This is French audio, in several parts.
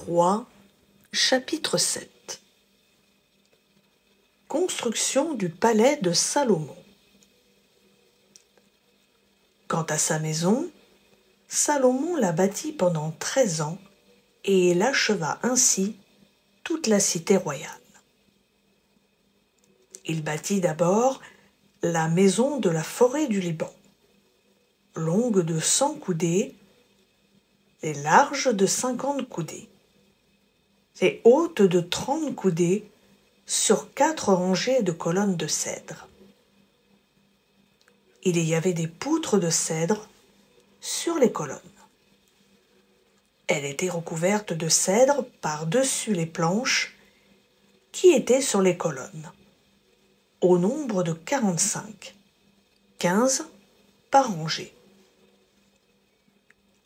Rois, chapitre 7. Construction du palais de Salomon. Quant à sa maison, Salomon la bâtit pendant 13 ans et il acheva ainsi toute la cité royale. Il bâtit d'abord la maison de la forêt du Liban, longue de 100 coudées et large de 50 coudées, et haute de 30 coudées sur 4 rangées de colonnes de cèdre. Il y avait des poutres de cèdre sur les colonnes. Elle était recouverte de cèdre par-dessus les planches qui étaient sur les colonnes, au nombre de 45, 15 par rangée.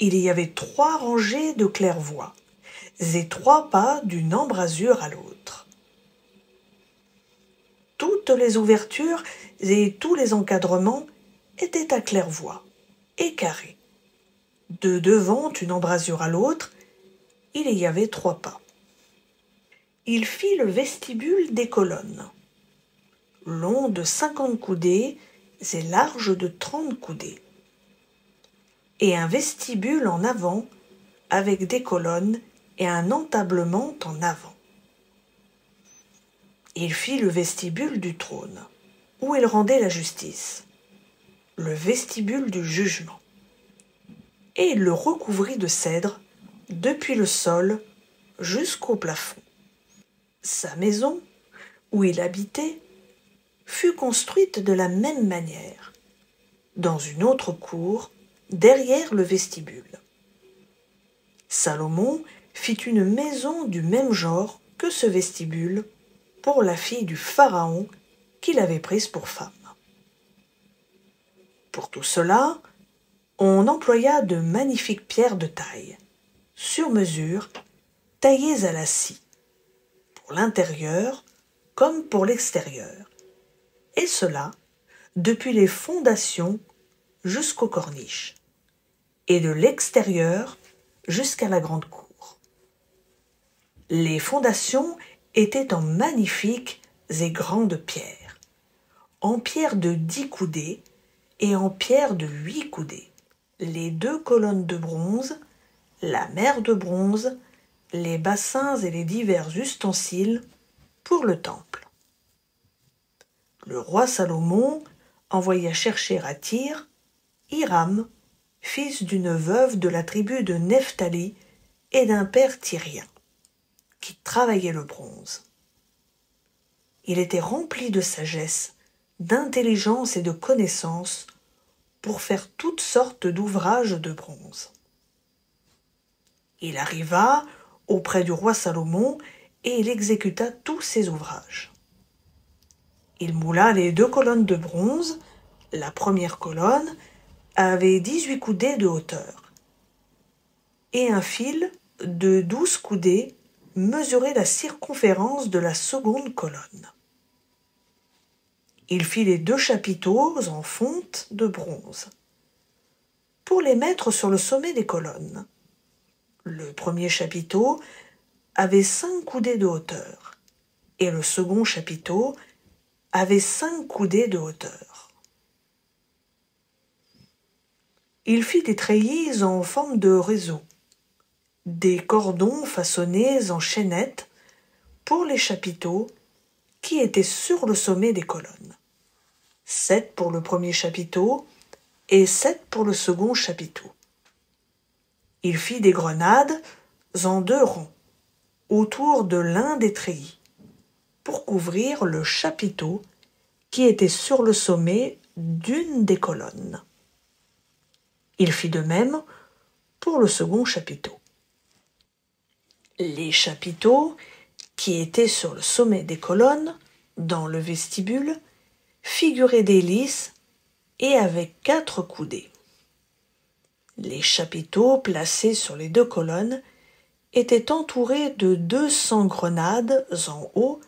Il y avait 3 rangées de claire-voie et 3 pas d'une embrasure à l'autre. Toutes les ouvertures et tous les encadrements étaient à claire-voie et carrés. De devant une embrasure à l'autre, il y avait 3 pas. Il fit le vestibule des colonnes, long de 50 coudées et large de 30 coudées, et un vestibule en avant avec des colonnes et un entablement en avant. Il fit le vestibule du trône, où il rendait la justice, le vestibule du jugement, et il le recouvrit de cèdre depuis le sol jusqu'au plafond. Sa maison, où il habitait, fut construite de la même manière, dans une autre cour, derrière le vestibule. Salomon fit une maison du même genre que ce vestibule pour la fille du Pharaon qu'il avait prise pour femme. Pour tout cela, on employa de magnifiques pierres de taille, sur mesure, taillées à la scie, pour l'intérieur comme pour l'extérieur, et cela depuis les fondations jusqu'aux corniches, et de l'extérieur jusqu'à la grande cour. Les fondations étaient en magnifiques et grandes pierres, en pierre de 10 coudées et en pierre de 8 coudées, les 2 colonnes de bronze, la mer de bronze, les bassins et les divers ustensiles pour le temple. Le roi Salomon envoya chercher à Tyr Hiram, fils d'une veuve de la tribu de Nephtali et d'un père tyrien, qui travaillait le bronze. Il était rempli de sagesse, d'intelligence et de connaissance pour faire toutes sortes d'ouvrages de bronze. Il arriva auprès du roi Salomon et il exécuta tous ses ouvrages. Il moula les 2 colonnes de bronze. La première colonne avait 18 coudées de hauteur, et un fil de 12 coudées mesurait la circonférence de la seconde colonne. Il fit les 2 chapiteaux en fonte de bronze, pour les mettre sur le sommet des colonnes. Le premier chapiteau avait 5 coudées de hauteur, et le second chapiteau avait 5 coudées de hauteur. Il fit des treillis en forme de réseau, des cordons façonnés en chaînettes pour les chapiteaux qui étaient sur le sommet des colonnes. 7 pour le premier chapiteau et 7 pour le second chapiteau. Il fit des grenades en 2 rangs, autour de l'un des treillis, pour couvrir le chapiteau qui était sur le sommet d'une des colonnes. Il fit de même pour le second chapiteau. Les chapiteaux qui étaient sur le sommet des colonnes, dans le vestibule, figuraient des lys et avaient 4 coudées. Les chapiteaux placés sur les 2 colonnes étaient entourés de 200 grenades en haut,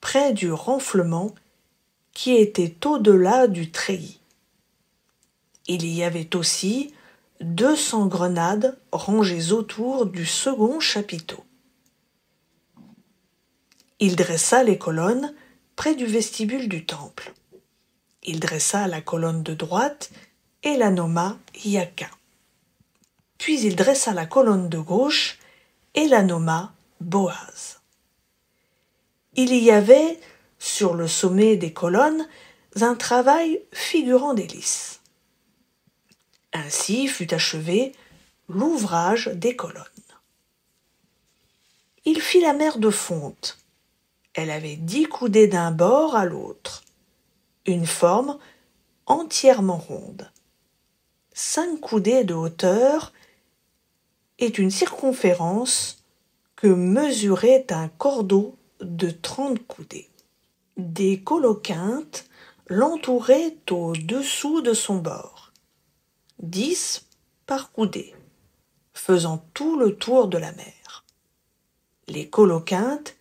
près du renflement qui était au-delà du treillis. Il y avait aussi 200 grenades rangées autour du second chapiteau. Il dressa les colonnes près du vestibule du temple. Il dressa la colonne de droite et la nomma Yaka. Puis il dressa la colonne de gauche et la nomma Boaz. Il y avait, sur le sommet des colonnes, un travail figurant des lys. Ainsi fut achevé l'ouvrage des colonnes. Il fit la mer de fonte. Elle avait 10 coudées d'un bord à l'autre, une forme entièrement ronde, 5 coudées de hauteur et une circonférence que mesurait un cordeau de 30 coudées. Des coloquintes l'entouraient au-dessous de son bord, 10 par coudée, faisant tout le tour de la mer. Les coloquintes,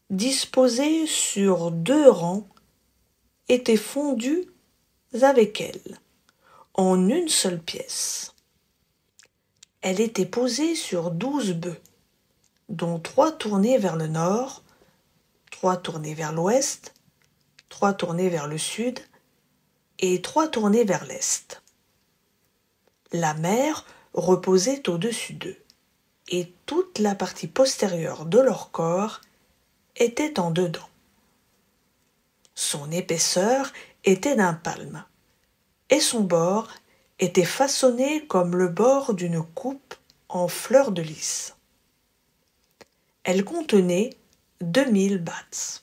disposées sur 2 rangs, étaient fondues avec elle, en une seule pièce. Elle était posée sur 12 bœufs, dont 3 tournés vers le nord, 3 tournés vers l'ouest, 3 tournés vers le sud et 3 tournés vers l'est. La mer reposait au-dessus d'eux, et toute la partie postérieure de leur corps était en dedans. Son épaisseur était d'un palme, et son bord était façonné comme le bord d'une coupe en fleurs de lys. Elle contenait 2000 bats.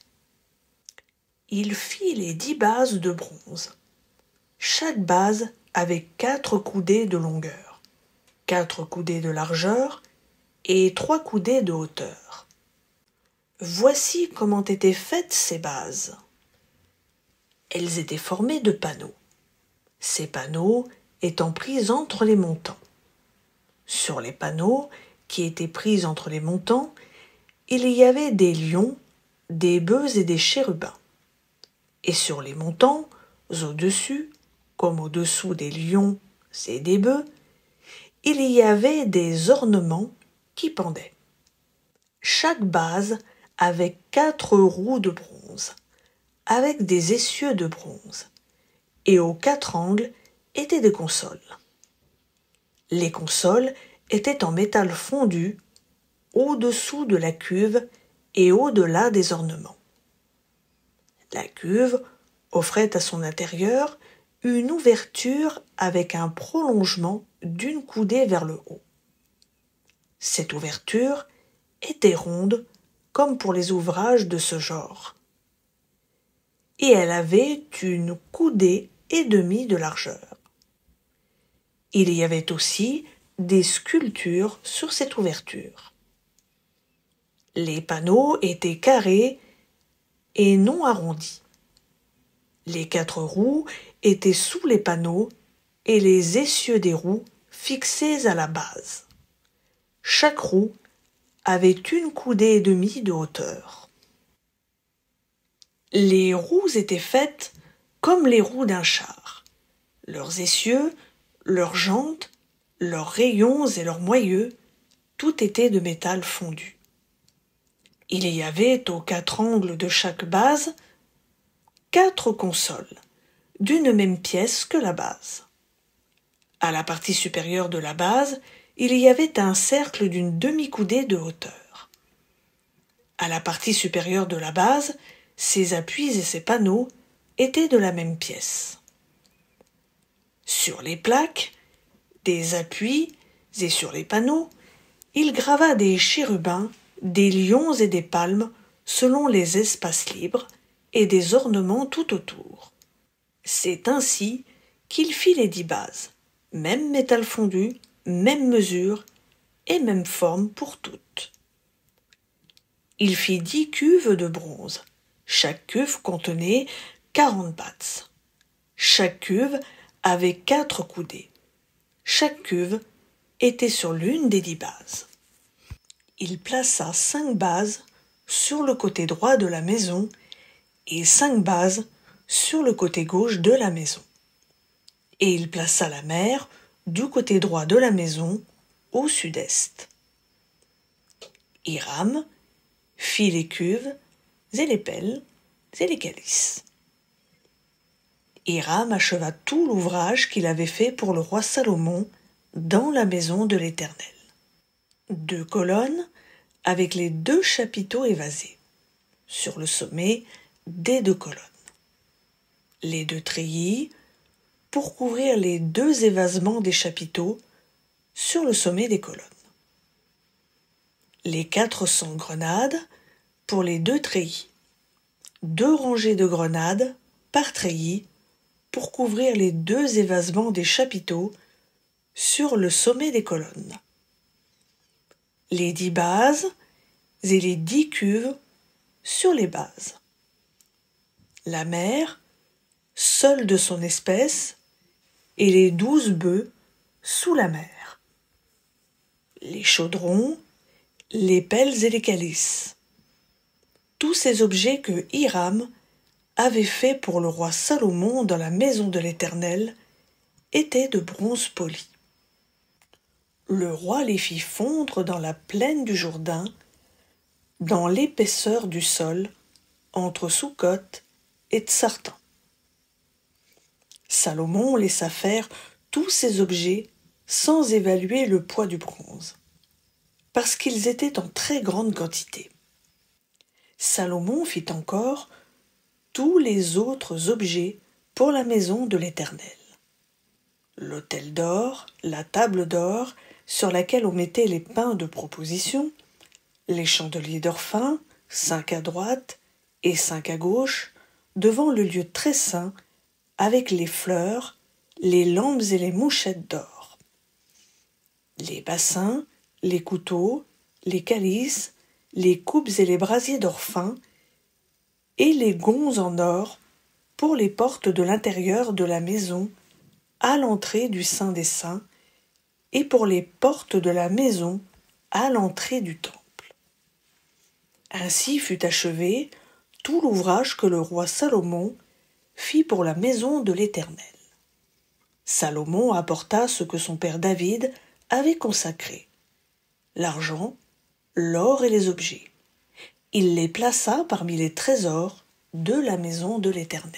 Il fit les 10 bases de bronze. Chaque base avait 4 coudées de longueur, 4 coudées de largeur et 3 coudées de hauteur. Voici comment étaient faites ces bases. Elles étaient formées de panneaux, ces panneaux étant pris entre les montants. Sur les panneaux qui étaient pris entre les montants, il y avait des lions, des bœufs et des chérubins. Et sur les montants, au-dessus, comme au-dessous des lions et des bœufs, il y avait des ornements qui pendaient. Chaque base avait 4 roues de bronze, avec des essieux de bronze, et aux 4 angles étaient des consoles. Les consoles étaient en métal fondu, au-dessous de la cuve et au-delà des ornements. La cuve offrait à son intérieur une ouverture avec un prolongement d'une coudée vers le haut. Cette ouverture était ronde comme pour les ouvrages de ce genre, et elle avait une coudée et demie de largeur. Il y avait aussi des sculptures sur cette ouverture. Les panneaux étaient carrés et non arrondis. Les 4 roues étaient sous les panneaux et les essieux des roues fixés à la base. Chaque roue avait une coudée et demie de hauteur. Les roues étaient faites comme les roues d'un char. Leurs essieux, leurs jantes, leurs rayons et leurs moyeux, tout était de métal fondu. Il y avait aux 4 angles de chaque base 4 consoles, d'une même pièce que la base. À la partie supérieure de la base, il y avait un cercle d'une demi-coudée de hauteur. À la partie supérieure de la base, ses appuis et ses panneaux étaient de la même pièce. Sur les plaques, des appuis et sur les panneaux, il grava des chérubins, des lions et des palmes selon les espaces libres et des ornements tout autour. C'est ainsi qu'il fit les 10 bases, même métal fondu, même mesure et même forme pour toutes. Il fit 10 cuves de bronze. Chaque cuve contenait 40 bats. Chaque cuve avait 4 coudées. Chaque cuve était sur l'une des 10 bases. Il plaça 5 bases sur le côté droit de la maison et 5 bases sur le côté gauche de la maison. Et il plaça la mer du côté droit de la maison au sud-est. Hiram fit les cuves et les pelles et les calices. Hiram acheva tout l'ouvrage qu'il avait fait pour le roi Salomon dans la maison de l'Éternel. 2 colonnes avec les 2 chapiteaux évasés, sur le sommet des 2 colonnes. Les 2 treillis pour couvrir les 2 évasements des chapiteaux sur le sommet des colonnes. Les 400 grenades pour les 2 treillis. 2 rangées de grenades par treillis pour couvrir les 2 évasements des chapiteaux sur le sommet des colonnes. Les 10 bases et les 10 cuves sur les bases. La mer, seule de son espèce, et les 12 bœufs sous la mer. Les chaudrons, les pelles et les calices. Tous ces objets que Hiram avait faits pour le roi Salomon dans la maison de l'Éternel étaient de bronze poli. Le roi les fit fondre dans la plaine du Jourdain, dans l'épaisseur du sol, entre Soukhot et Tsartan. Salomon laissa faire tous ces objets sans évaluer le poids du bronze, parce qu'ils étaient en très grande quantité. Salomon fit encore tous les autres objets pour la maison de l'Éternel. L'autel d'or, la table d'or sur laquelle on mettait les pains de proposition, les chandeliers d'or fin, 5 à droite et 5 à gauche, devant le lieu très saint, avec les fleurs, les lampes et les mouchettes d'or. Les bassins, les couteaux, les calices, les coupes et les brasiers d'or fin, et les gonds en or pour les portes de l'intérieur de la maison, à l'entrée du Saint des Saints, et pour les portes de la maison, à l'entrée du temple. Ainsi fut achevé tout l'ouvrage que le roi Salomon fit pour la maison de l'Éternel. Salomon apporta ce que son père David avait consacré, l'argent, l'or et les objets. Il les plaça parmi les trésors de la maison de l'Éternel.